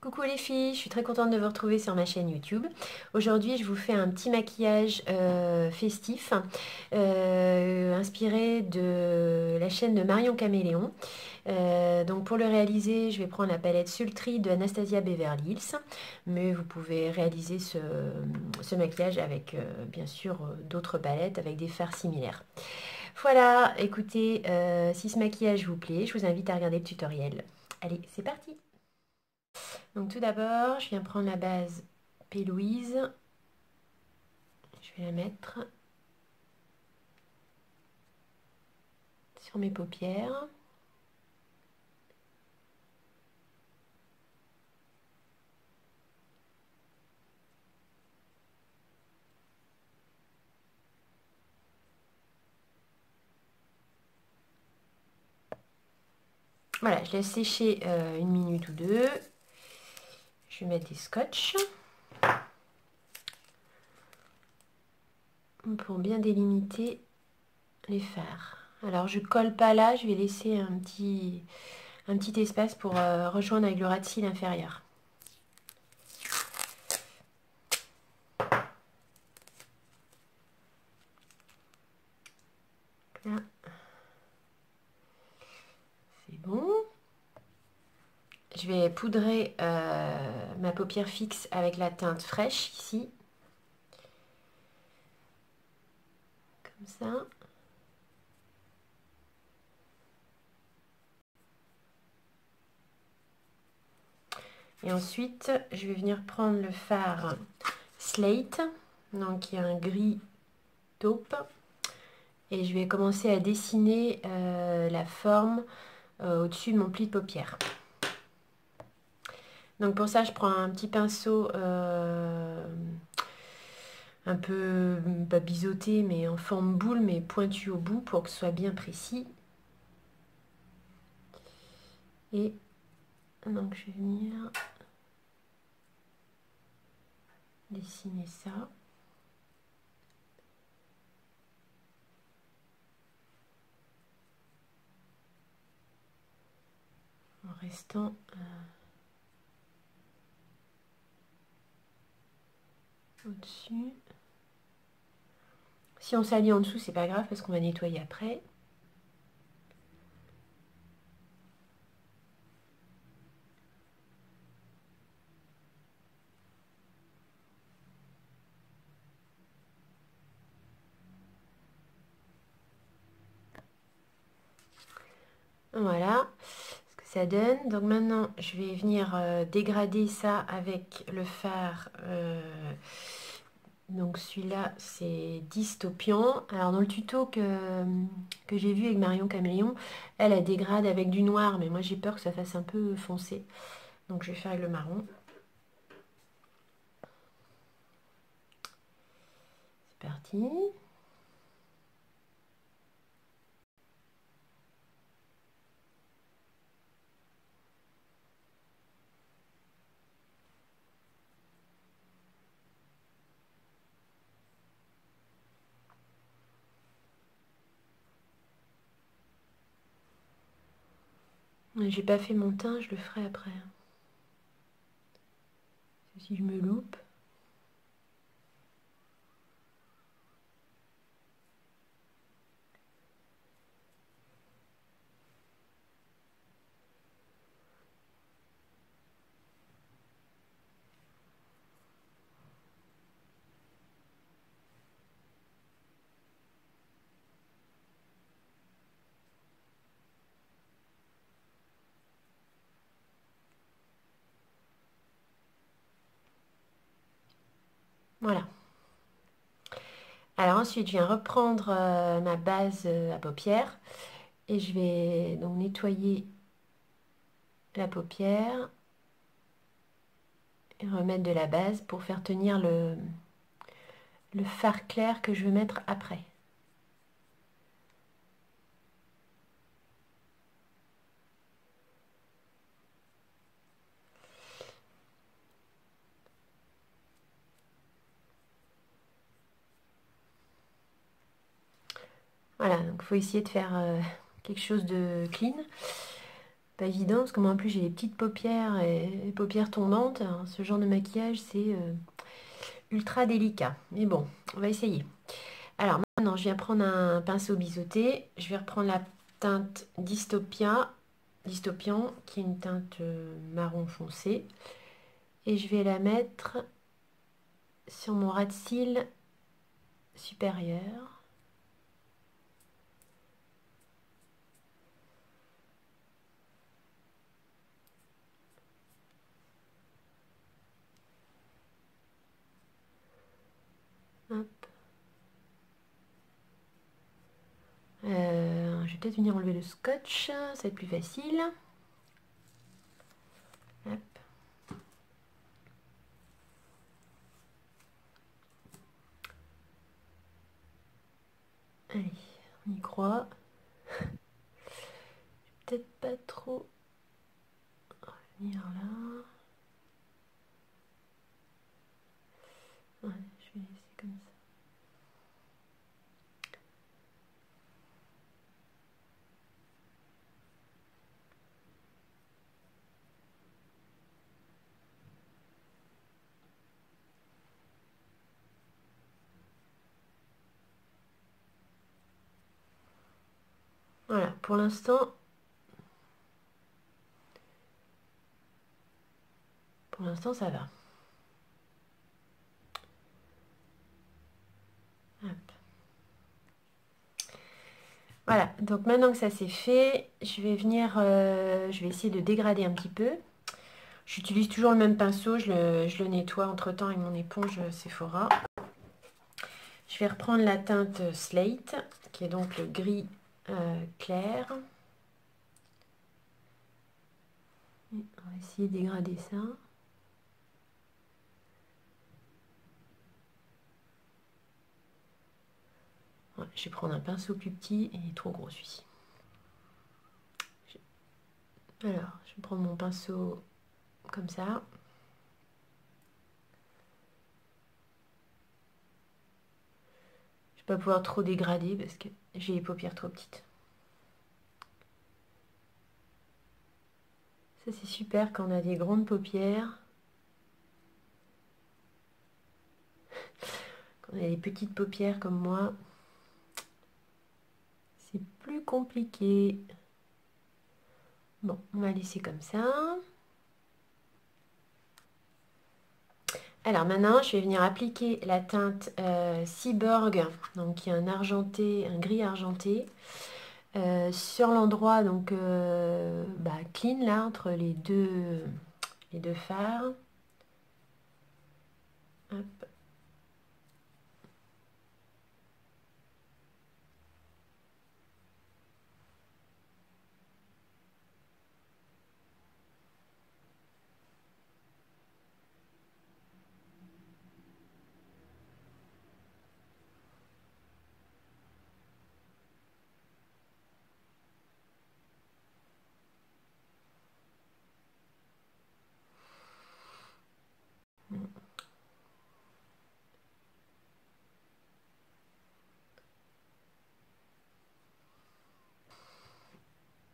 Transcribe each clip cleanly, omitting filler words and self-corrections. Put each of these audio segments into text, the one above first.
Coucou les filles, je suis très contente de vous retrouver sur ma chaîne YouTube. Aujourd'hui, je vous fais un petit maquillage festif inspiré de la chaîne de Marion Caméléon. Donc pour le réaliser, je vais prendre la palette Sultry de Anastasia Beverly Hills, mais vous pouvez réaliser ce maquillage avec bien sûr d'autres palettes avec des fards similaires. Voilà, écoutez, si ce maquillage vous plaît, je vous invite à regarder le tutoriel. Allez, c'est parti! Donc tout d'abord, je viens prendre la base P. Louise. Je vais la mettre sur mes paupières. Voilà, je laisse sécher une minute ou deux. Je vais mettre des scotch pour bien délimiter les fards. Alors je colle pas là, je vais laisser un petit espace pour rejoindre avec le ras de cils inférieur. Là, c'est bon. Je vais poudrer ma paupière fixe avec la teinte fraîche ici. Comme ça. Et ensuite, je vais venir prendre le fard Slate, donc qui est un gris taupe. Et je vais commencer à dessiner la forme au-dessus de mon pli de paupière. Donc pour ça, je prends un petit pinceau un peu, pas biseauté, mais en forme boule, mais pointu au bout pour que ce soit bien précis. Et donc je vais venir dessiner ça. En restant au-dessus. Si on salit en dessous, c'est pas grave parce qu'on va nettoyer après. Voilà ce que ça donne. Donc maintenant, je vais venir dégrader ça avec le fard. Donc celui-là, c'est Dystopian. Alors dans le tuto que j'ai vu avec Marion Caméléon, elle dégrade avec du noir, mais moi j'ai peur que ça fasse un peu foncé. Donc je vais faire avec le marron. C'est parti. J'ai pas fait mon teint, je le ferai après. Si je me loupe. Voilà. Alors ensuite, je viens reprendre ma base à paupières et je vais donc nettoyer la paupière et remettre de la base pour faire tenir le fard clair que je vais mettre après. Voilà, donc il faut essayer de faire quelque chose de clean. pas évident parce que moi en plus j'ai des petites paupières et paupières tombantes. Alors, ce genre de maquillage c'est ultra délicat. Mais bon, on va essayer. Alors maintenant je viens prendre un pinceau biseauté. Je vais reprendre la teinte Dystopian qui est une teinte marron foncé. Et je vais la mettre sur mon ras de cils supérieur. Hop. Je vais peut-être venir enlever le scotch, ça va être plus facile. Hop. Allez, on y croit. Peut-être pas trop venir là. Ouais, je vais laisser comme ça. Voilà, pour l'instant ça va. Hop. Voilà, donc maintenant que ça c'est fait, je vais venir, je vais essayer de dégrader un petit peu. J'utilise toujours le même pinceau, je le nettoie entre-temps avec mon éponge Sephora. Je vais reprendre la teinte Slate, qui est donc le gris clair. Et on va essayer de dégrader ça. Ouais, je vais prendre un pinceau plus petit, et il est trop gros celui-ci. Alors, je vais prendre mon pinceau comme ça. Je ne vais pas pouvoir trop dégrader parce que j'ai les paupières trop petites. Ça c'est super quand on a des grandes paupières. Quand on a des petites paupières comme moi, c'est plus compliqué. Bon, on va laisser comme ça. Alors maintenant, je vais venir appliquer la teinte Cyborg, donc qui est un argenté, un gris argenté, sur l'endroit donc clean là entre les deux fards. Hop.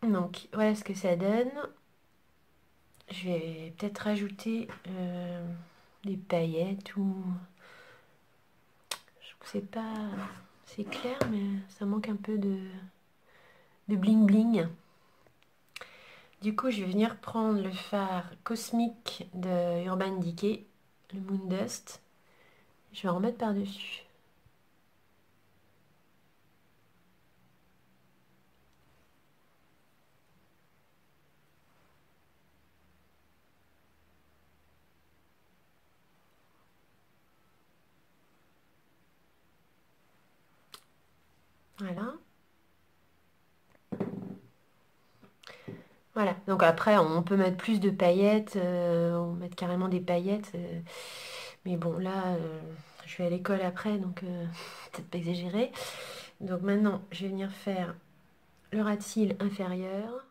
Donc voilà ce que ça donne. Je vais peut-être rajouter des paillettes ou... Je trouve que c'est pas... C'est clair mais ça manque un peu de bling bling. Du coup, je vais venir prendre le fard cosmique de Urban Decay, le Moon Dust. Je vais en remettre par-dessus. Voilà. Voilà. Donc après, on peut mettre plus de paillettes. On peut mettre carrément des paillettes. Mais bon, là, je vais à l'école après, donc peut-être pas exagérer. Donc maintenant, je vais venir faire le ras de cils inférieur.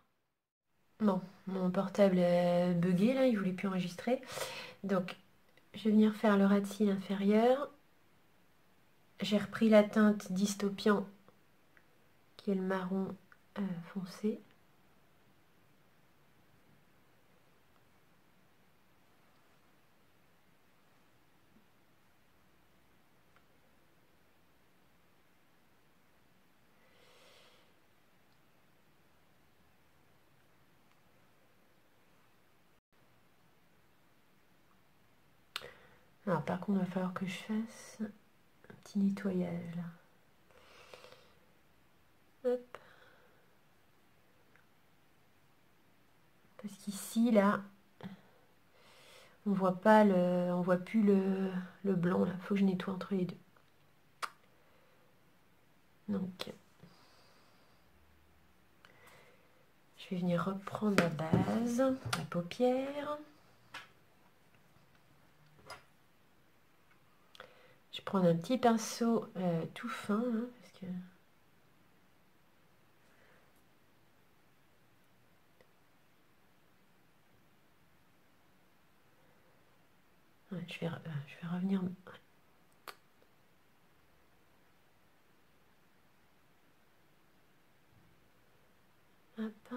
Bon, mon portable a bugué là, il voulait plus enregistrer. Donc, je vais venir faire le ras de cils inférieur. J'ai repris la teinte Dystopian, qui est le marron foncé. Alors par contre, il va falloir que je fasse un petit nettoyage là. Hop. Parce qu'ici, là, on voit pas on voit plus le blanc là. Faut que je nettoie entre les deux. Donc, je vais venir reprendre la base, la paupière. Je vais prendre un petit pinceau tout fin, hein, parce que ouais, je vais revenir. Hop.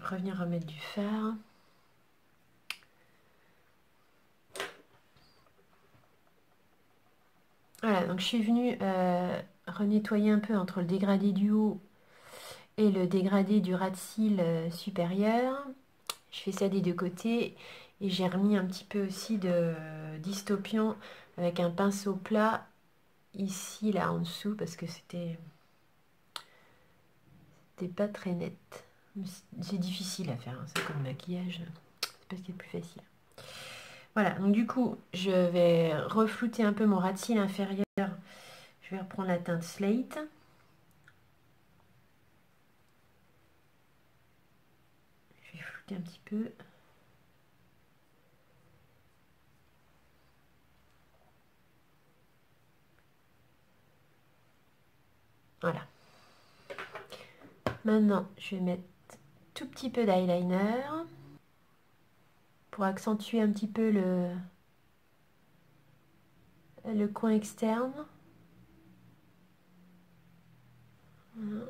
Revenir remettre du fard. Voilà, donc je suis venue renettoyer un peu entre le dégradé du haut et le dégradé du ras de cils supérieur. Je fais ça des deux côtés et j'ai remis un petit peu aussi de dystopian avec un pinceau plat ici, là en dessous, parce que c'était pas très net. C'est difficile à faire, hein, ça comme maquillage, c'est pas ce qui est le plus facile. Voilà, donc du coup, je vais reflouter un peu mon ras de cils inférieur. Je vais reprendre la teinte Slate. Je vais flouter un petit peu. Voilà. Maintenant, je vais mettre tout petit peu d'eyeliner pour accentuer un petit peu le coin externe. Voilà.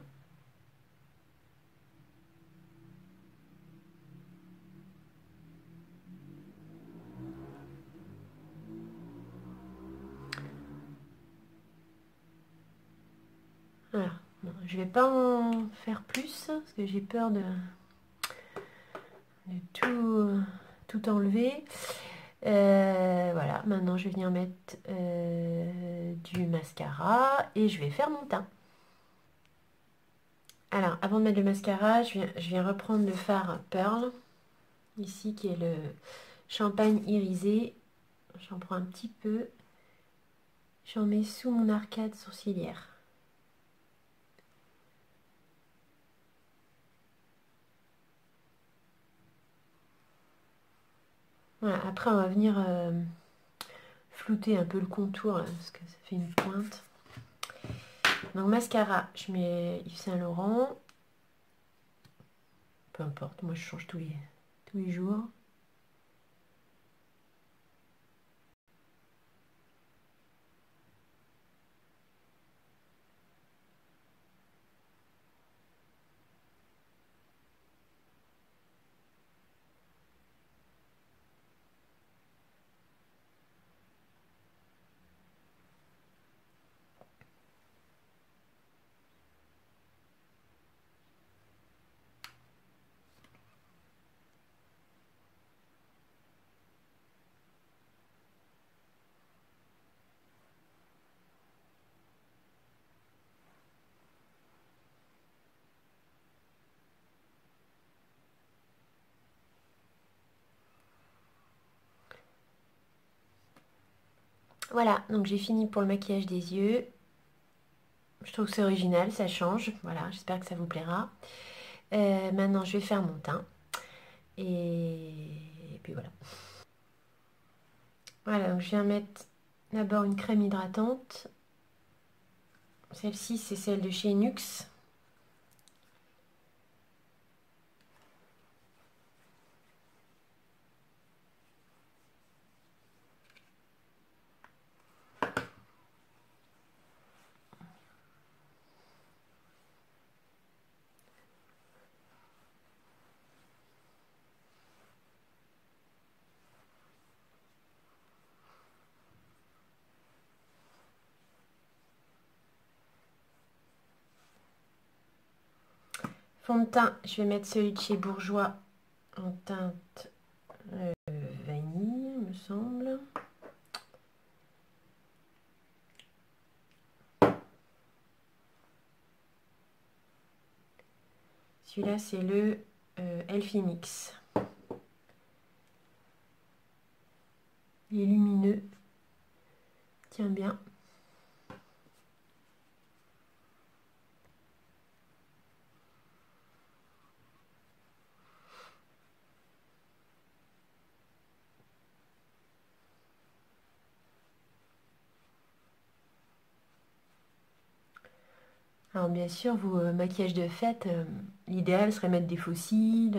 Voilà. Bon, je vais pas en faire plus parce que j'ai peur de tout enlever. Voilà, maintenant je vais venir mettre du mascara et je vais faire mon teint. Alors, avant de mettre le mascara, je viens reprendre le fard Pearl, ici qui est le champagne irisé. J'en prends un petit peu, j'en mets sous mon arcade sourcilière. Voilà, après on va venir flouter un peu le contour là, parce que ça fait une pointe. Donc mascara, je mets Yves Saint Laurent. Peu importe, moi je change tous les jours. Voilà, donc j'ai fini pour le maquillage des yeux. Je trouve que c'est original, ça change. Voilà, j'espère que ça vous plaira. Maintenant, je vais faire mon teint. Et puis voilà. Voilà, donc je viens mettre d'abord une crème hydratante. Celle-ci, c'est celle de chez Nuxe. Fond de teint, je vais mettre celui de chez Bourjois en teinte vanille, me semble. Celui-là, c'est le Elfie Mix. Il est lumineux. Tiens bien. Alors bien sûr, vos maquillages de fête, l'idéal serait mettre des faux cils.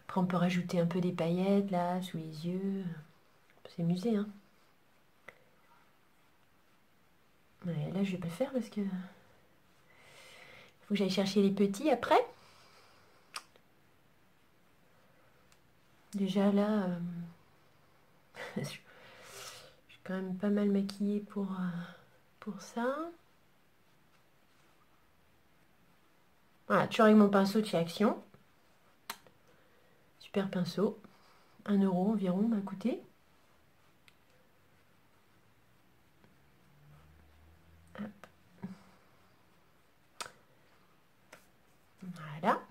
Après, on peut rajouter un peu des paillettes là, sous les yeux. C'est musée, hein. Ouais, là, je vais pas le faire parce que faut que j'aille chercher les petits après. Déjà là, je suis quand même pas mal maquillée pour ça. Voilà, toujours avec mon pinceau de chez Action. Super pinceau. 1 € environ m'a coûté. Hop. Voilà.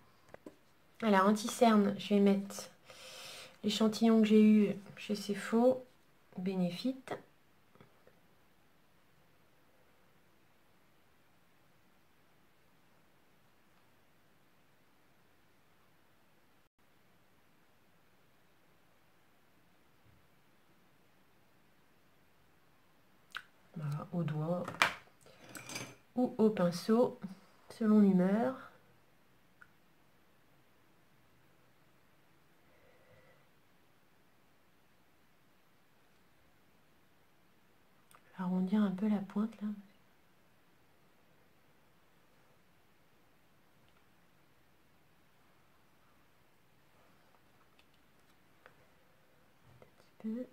Alors, anti-cerne, je vais mettre l'échantillon que j'ai eu chez Cefo, Benefit. Voilà, au doigt ou au pinceau, selon l'humeur. Arrondir un peu la pointe là. Un petit peu.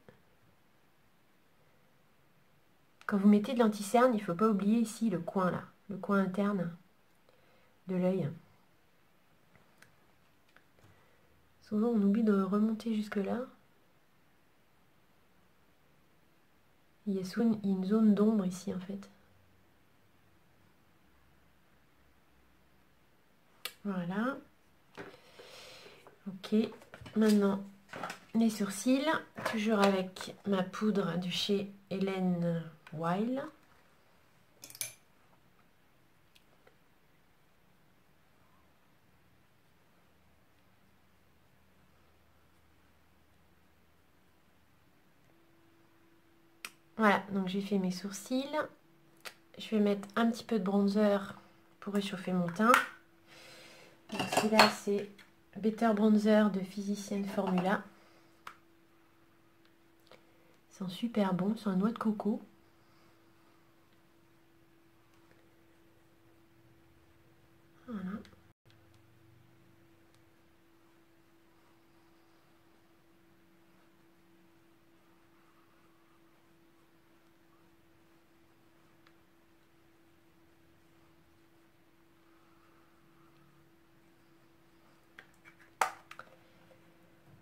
Quand vous mettez de l'anti-cerne, il ne faut pas oublier ici le coin là, le coin interne de l'œil. Souvent on oublie de remonter jusque là. Il y a souvent une zone d'ombre ici en fait. Voilà. Ok. Maintenant, les sourcils. Toujours avec ma poudre de chez Hélène Weil. Voilà, donc j'ai fait mes sourcils. Je vais mettre un petit peu de bronzer pour réchauffer mon teint. Celui-là, c'est Better Bronzer de Physicienne Formula. Ils sont super bons, c'est un noix de coco. Voilà.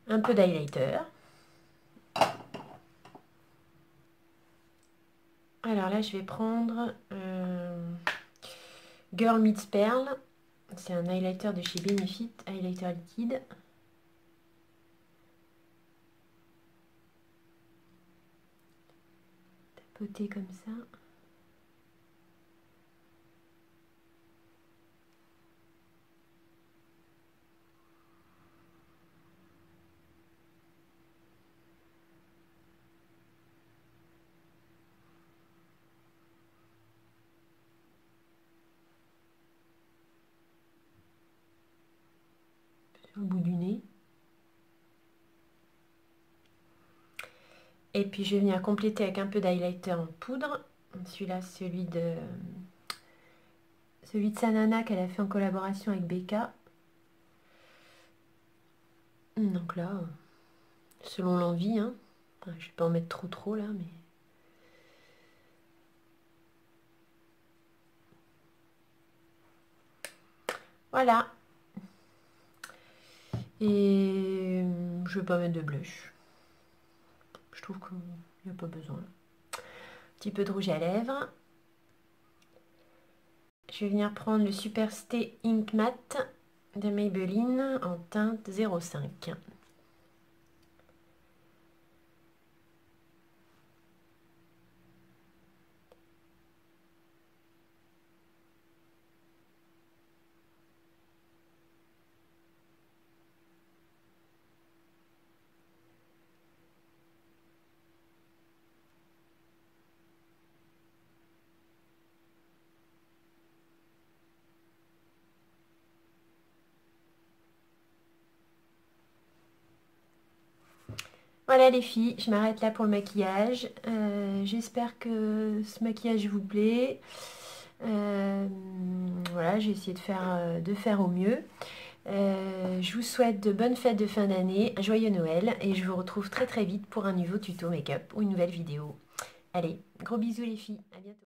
Un peu d'highlighter. Alors là, je vais prendre Girl Meets Pearl. C'est un highlighter de chez Benefit, highlighter liquide. Tapoter comme ça. Au bout du nez. Et puis je vais venir compléter avec un peu d'highlighter en poudre. Celui-là, celui de Sanana qu'elle a fait en collaboration avec Becca. Donc là, selon l'envie, hein. Enfin, je vais pas en mettre trop là, mais... Voilà, Et je vais pas mettre de blush. Je trouve qu'il n'y a pas besoin. Un petit peu de rouge à lèvres. Je vais venir prendre le Super Stay Ink Matte de Maybelline en teinte 05. Voilà les filles, je m'arrête là pour le maquillage. J'espère que ce maquillage vous plaît. Voilà, j'ai essayé de faire au mieux. Je vous souhaite de bonnes fêtes de fin d'année, un joyeux Noël et je vous retrouve très très vite pour un nouveau tuto make-up ou une nouvelle vidéo. Allez, gros bisous les filles, à bientôt.